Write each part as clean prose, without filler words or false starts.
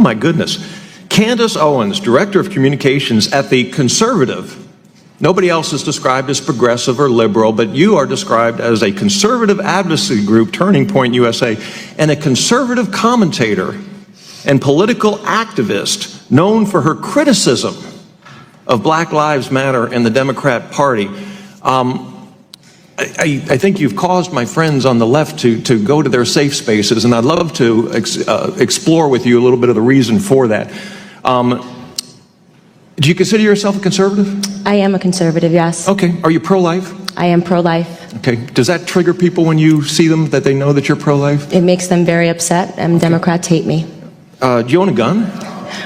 my goodness. Candace Owens, Director of Communications at the conservative. Nobody else is described as progressive or liberal, but you are described as a conservative advocacy group, Turning Point USA, and a conservative commentator and political activist known for her criticism of Black Lives Matter and the Democrat Party. I think you've caused my friends on the left to go to their safe spaces, and I'd love to explore with you a little bit of the reason for that. Do you consider yourself a conservative? I am a conservative, yes. Okay. Are you pro-life? I am pro-life. Okay. Does that trigger people when you see them, that they know that you're pro-life? It makes them very upset, and Democrats hate me. Do you own a gun?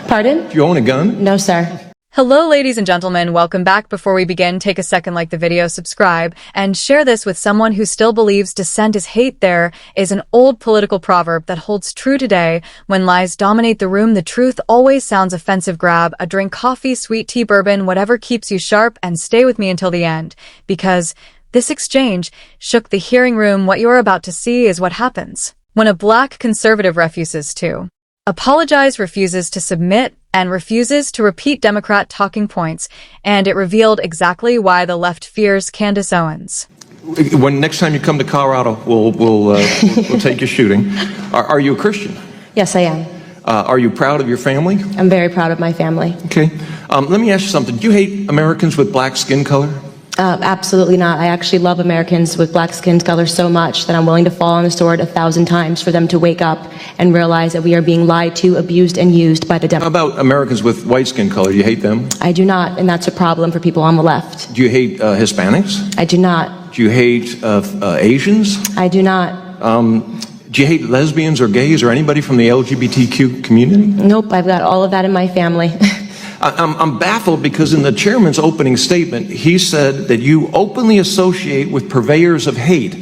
Pardon? Do you own a gun? No, sir. Hello, ladies and gentlemen. Welcome back. Before we begin, take a second, like the video, subscribe, and share this with someone who still believes dissent is hate. There is an old political proverb that holds true today. When lies dominate the room, the truth always sounds offensive. Grab a drink, coffee, sweet tea, bourbon, whatever keeps you sharp, and stay with me until the end, because this exchange shook the hearing room. What you're about to see is what happens when a Black conservative refuses to apologize, refuses to submit, and refuses to repeat Democrat talking points, and it revealed exactly why the left fears Candace Owens. When next time you come to Colorado, we'll take you shooting. Are you a Christian? Yes, I am. Are you proud of your family? I'm very proud of my family. Okay. Let me ask you something. Do you hate Americans with black skin color? Absolutely not. I actually love Americans with black skin color so much that I'm willing to fall on the sword 1,000 times for them to wake up and realize that we are being lied to, abused, and used by the Democrats. How about Americans with white skin color? Do you hate them? I do not, and that's a problem for people on the left. Do you hate Hispanics? I do not. Do you hate Asians? I do not. Do you hate lesbians or gays or anybody from the LGBTQ community? Nope, I've got all of that in my family. I'm baffled because in the chairman's opening statement, he said that you openly associate with purveyors of hate.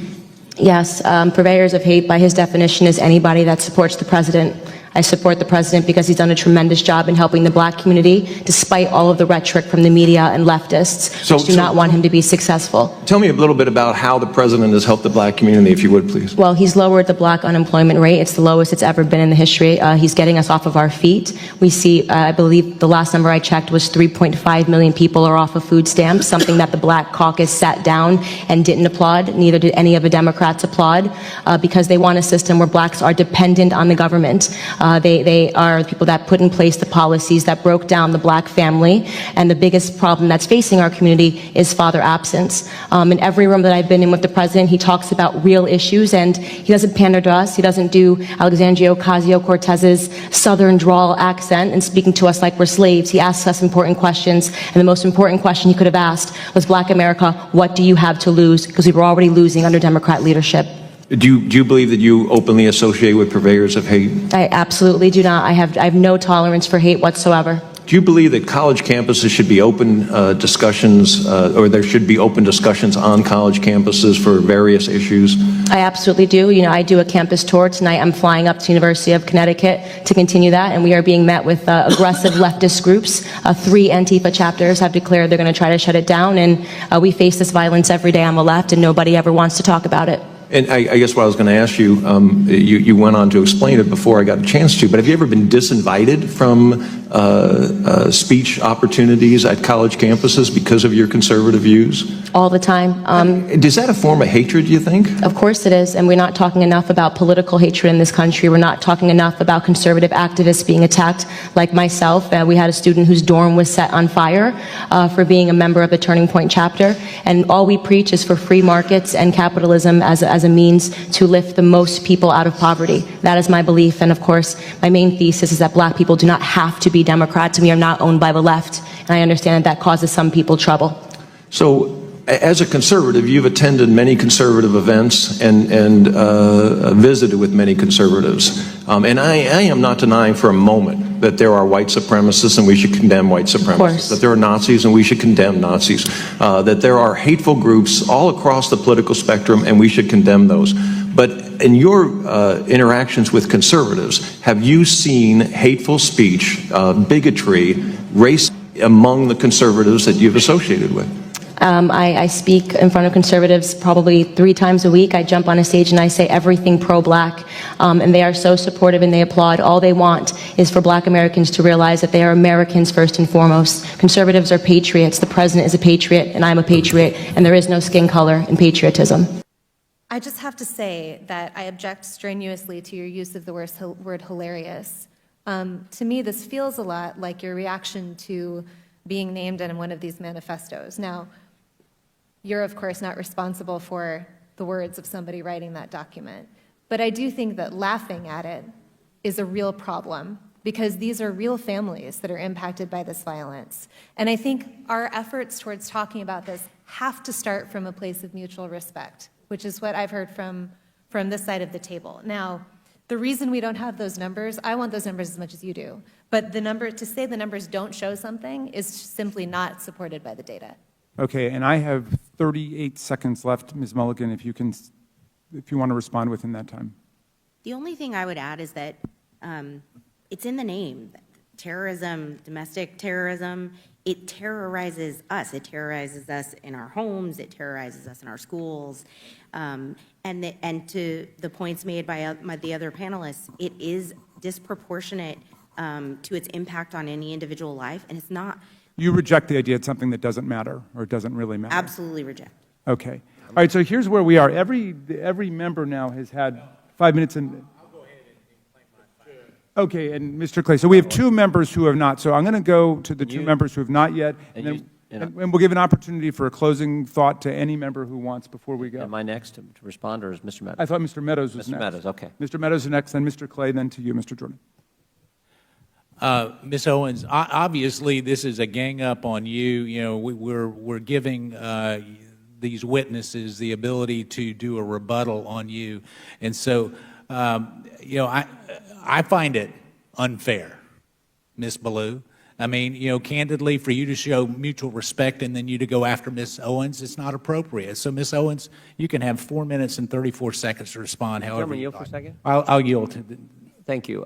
Yes, purveyors of hate by his definition is anybody that supports the president. I support the president because he's done a tremendous job in helping the Black community, despite all of the rhetoric from the media and leftists who do not want him to be successful. Tell me a little bit about how the president has helped the Black community, if you would, please. Well, he's lowered the Black unemployment rate. It's the lowest it's ever been in the history. He's getting us off of our feet. We see, I believe the last number I checked was 3.5 million people are off of food stamps, something that the Black caucus sat down and didn't applaud. Neither did any of the Democrats applaud, because they want a system where Blacks are dependent on the government. They are the people that put in place the policies that broke down the Black family, and the biggest problem that's facing our community is father absence. In every room that I've been in with the president, he talks about real issues, and he doesn't pander to us. He doesn't do Alexandria Ocasio-Cortez's southern drawl accent and speaking to us like we're slaves. He asks us important questions, and the most important question he could have asked was, Black America, what do you have to lose? Because we were already losing under Democrat leadership. Do you believe that you openly associate with purveyors of hate? I absolutely do not. I have no tolerance for hate whatsoever. Do you believe that college campuses should be open discussions, or there should be open discussions on college campuses for various issues? I absolutely do. You know, I do a campus tour tonight. I'm flying up to University of Connecticut to continue that, and we are being met with aggressive leftist groups. 3 Antifa chapters have declared they're going to try to shut it down, and we face this violence every day on the left, and nobody ever wants to talk about it. And I guess what I was going to ask you, you went on to explain it before I got a chance to, but have you ever been disinvited from speech opportunities at college campuses because of your conservative views? All the time. Is that a form of hatred, do you think? Of course it is, and we're not talking enough about political hatred in this country. We're not talking enough about conservative activists being attacked, like myself. We had a student whose dorm was set on fire for being a member of the Turning Point chapter, and all we preach is for free markets and capitalism as a means to lift the most people out of poverty. That is my belief, and of course, my main thesis is that Black people do not have to be Democrats, and we are not owned by the left, and I understand that causes some people trouble. So, as a conservative, you've attended many conservative events and visited with many conservatives. And I am not denying for a moment that there are white supremacists and we should condemn white supremacists, that there are Nazis and we should condemn Nazis, that there are hateful groups all across the political spectrum and we should condemn those. But in your interactions with conservatives, have you seen hateful speech, bigotry, race among the conservatives that you've associated with? I speak in front of conservatives probably 3 times a week. I jump on a stage and I say everything pro-Black, and they are so supportive and they applaud. All they want is for Black Americans to realize that they are Americans first and foremost. Conservatives are patriots. The president is a patriot, and I'm a patriot, and there is no skin color in patriotism. I just have to say that I object strenuously to your use of the word hilarious. To me, this feels a lot like your reaction to being named in one of these manifestos. Now, you're of course not responsible for the words of somebody writing that document, but I do think that laughing at it is a real problem, because these are real families that are impacted by this violence. And I think our efforts towards talking about this have to start from a place of mutual respect, which is what I've heard from this side of the table. Now, the reason we don't have those numbers, I want those numbers as much as you do, but to say the numbers don't show something is simply not supported by the data. Okay, and I have 38 seconds left, Ms. Mulligan, if you want to respond within that time. The only thing I would add is that it's in the name. Terrorism, domestic terrorism, it terrorizes us. It terrorizes us in our homes. It terrorizes us in our schools. And to the points made by the other panelists, it is disproportionate to its impact on any individual life, and it's not. You reject the idea it's something that doesn't matter, or it doesn't really matter? Absolutely reject. Okay. All right, so here's where we are. Every member now has had 5 minutes and... Okay, and Mr. Clay, so we have 2 members who have not. So I'm going to go to the 2 members who have not yet, and we'll give an opportunity for a closing thought to any member who wants before we go. Am I next to respond, or is Mr. Meadows? I thought Mr. Meadows was Mr. next. Meadows, okay. Mr. Meadows is next, then Mr. Clay, then to you, Mr. Jordan. Ms. Owens, obviously this is a gang up on you. You know, we're giving these witnesses the ability to do a rebuttal on you, and so you know, I find it unfair, Ms. Ballou. I mean, you know, candidly, for you to show mutual respect and then you to go after Ms. Owens, it's not appropriate. So, Ms. Owens, you can have 4 minutes and 34 seconds to respond. However, yield for a second. I'll yield to. Thank you.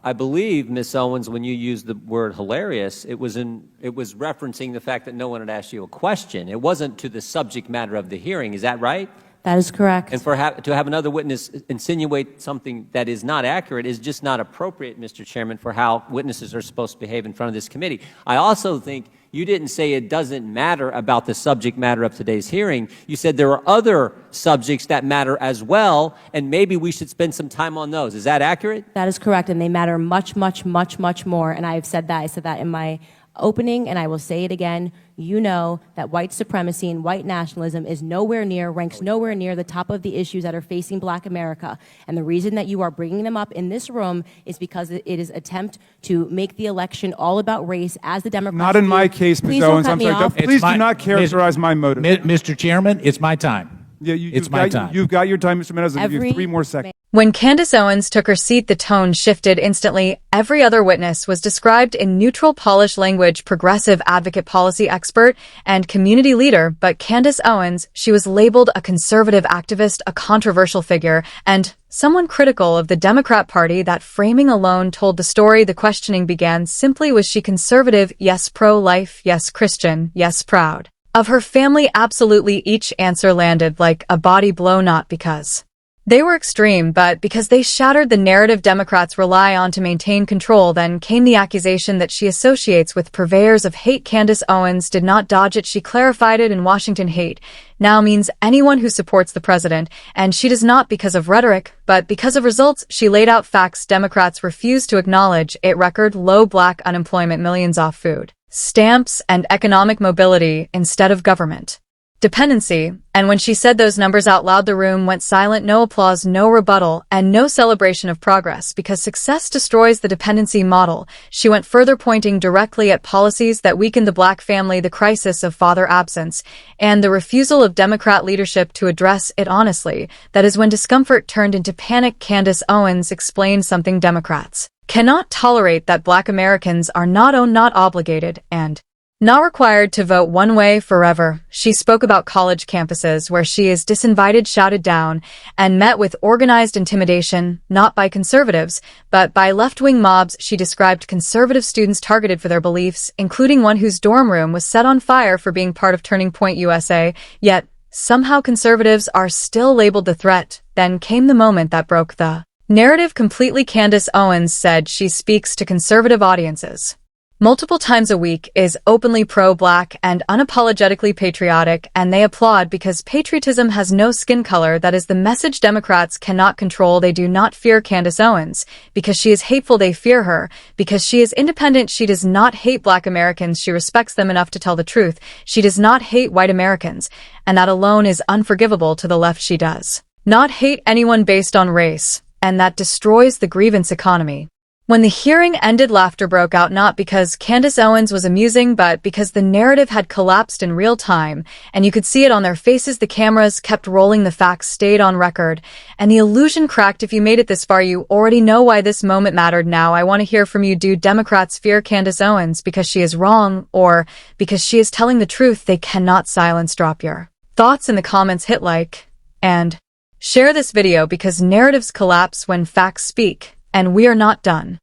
I believe, Ms. Owens, when you used the word hilarious, it was referencing the fact that no one had asked you a question. It wasn't to the subject matter of the hearing. Is that right? That is correct. And to have another witness insinuate something that is not accurate is just not appropriate, Mr. Chairman, for how witnesses are supposed to behave in front of this committee. I also think you didn't say it doesn't matter about the subject matter of today's hearing. You said there are other subjects that matter as well, and maybe we should spend some time on those. Is that accurate? That is correct, and they matter much, much, much, much more, and I have said that. I said that in my opening, and I will say it again. You know that white supremacy and white nationalism is ranks nowhere near the top of the issues that are facing Black America. And the reason that you are bringing them up in this room is because it is an attempt to make the election all about race, as the Democrats Not in my case, Ms. Owens. I'm sorry. Please do not characterize my motive. Mr. Chairman, it's my time. Yeah, it's my time. You've got your time, Mr. Meadows. I'll give you 3 more seconds. When Candace Owens took her seat, the tone shifted instantly. Every other witness was described in neutral, polished language, progressive advocate, policy expert, and community leader. But Candace Owens, she was labeled a conservative activist, a controversial figure, and someone critical of the Democrat Party. That framing alone told the story. The questioning began simply, was she conservative? Yes, pro-life. Yes, Christian. Yes, proud. Of her family, absolutely. Each answer landed like a body blow, not because they were extreme, but because they shattered the narrative Democrats rely on to maintain control. Then came the accusation that she associates with purveyors of hate. Candace Owens did not dodge it. She clarified it in Washington. Hate now means anyone who supports the president, and she does not because of rhetoric, but because of results. She laid out facts Democrats refused to acknowledge: a record low Black unemployment, millions off food stamps, and economic mobility instead of government dependency. And when she said those numbers out loud, the room went silent. No applause, no rebuttal, and no celebration of progress, because success destroys the dependency model. She went further, pointing directly at policies that weakened the Black family, the crisis of father absence, and the refusal of Democrat leadership to address it honestly. That is when discomfort turned into panic. Candace Owens explained something Democrats cannot tolerate: that Black Americans are not owned, not obligated, and not required to vote one way forever. She spoke about college campuses where she is disinvited, shouted down, and met with organized intimidation, not by conservatives, but by left-wing mobs. She described conservative students targeted for their beliefs, including one whose dorm room was set on fire for being part of Turning Point USA. Yet, somehow conservatives are still labeled the threat. Then came the moment that broke the Narrative completely. Candace Owens said she speaks to conservative audiences multiple times a week, is openly pro-black and unapologetically patriotic, and they applaud because patriotism has no skin color. That is the message Democrats cannot control. They do not fear Candace Owens because she is hateful. They fear her because she is independent. She does not hate black Americans. She respects them enough to tell the truth. She does not hate white Americans, and that alone is unforgivable to the left. She does not hate anyone based on race, and that destroys the grievance economy. When the hearing ended, laughter broke out, not because Candace Owens was amusing, but because the narrative had collapsed in real time, and you could see it on their faces. The cameras kept rolling, the facts stayed on record, and the illusion cracked. If you made it this far, you already know why this moment mattered. Now, I want to hear from you. Do Democrats fear Candace Owens because she is wrong, or because she is telling the truth they cannot silence? Drop your thoughts in the comments, hit like, and share this video because narratives collapse when facts speak. And we are not done.